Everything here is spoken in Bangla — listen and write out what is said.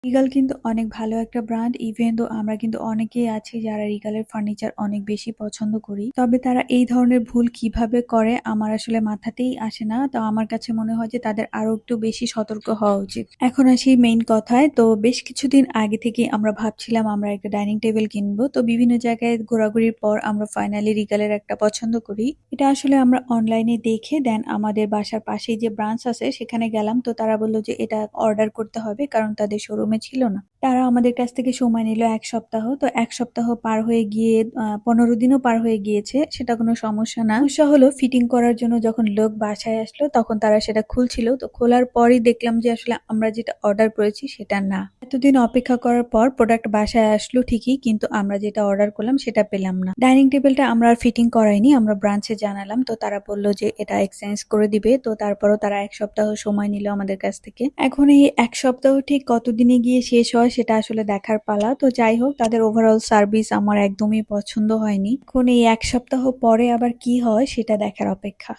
রিগাল কিন্তু অনেক ভালো একটা ব্র্যান্ড। ইভেন দো আমরা কিন্তু অনেকেই আছি যারা রিগালের ফার্নিচার অনেক বেশি পছন্দ করি। তবে তারা এই ধরনের ভুল কিভাবে করে আমার আসলে মাথাতেই আসে না। তো আমার কাছে মনে হয় যে তাদের আরো একটু বেশি সতর্ক হওয়া উচিত। এখন আসি মেইন কথায়। তো বেশ কিছুদিন আগে থেকেই আমরা ভাবছিলাম আমরা একটা ডাইনিং টেবিল কিনবো। তো বিভিন্ন জায়গায় ঘোরাঘুরির পর আমরা ফাইনালি রিগালের একটা পছন্দ করি। এটা আসলে আমরা অনলাইনে দেখে দেন আমাদের বাসার পাশেই যে ব্রাঞ্চ আছে সেখানে গেলাম। তো তারা বলল যে এটা অর্ডার করতে হবে কারণ তাদের শোরুমে ছিল না। তারা আমাদের কাছ থেকে সময় নিল ১ সপ্তাহ। তো ১ সপ্তাহ পার হয়ে গিয়ে ১৫ দিনও পার হয়ে গিয়েছে। সেটা কোনো সমস্যা না। সমস্যা হলো ফিটিং করার জন্য যখন লোক বাসায় আসলো তখন তারা সেটা খুলছিল। তো খোলার পরই দেখলাম যে আসলে আমরা যেটা অর্ডার করেছি সেটা না। এতদিন অপেক্ষা করার পর প্রোডাক্ট বাসায় আসলো ঠিকই, কিন্তু আমরা যেটা অর্ডার করলাম সেটা পেলাম না। ডাইনিং টেবিলটা আমরা আর ফিটিং করাইনি। আমরা ব্রাঞ্চে জানালাম। তো তারা বলল যে এটা এক্সচেঞ্জ করে দিবে। তো তারপরও তারা ১ সপ্তাহ সময় নিল আমাদের কাছ থেকে। এখন এই ১ সপ্তাহ ঠিক কতদিনে গিয়ে শেষ হয় সেটা আসলে দেখার পালা। তো যাই হোক, তাদের ওভারঅল সার্ভিস আমার একদমই পছন্দ হয়নি। এখন এই ১ সপ্তাহ পরে আবার কি হয় সেটা দেখার অপেক্ষা।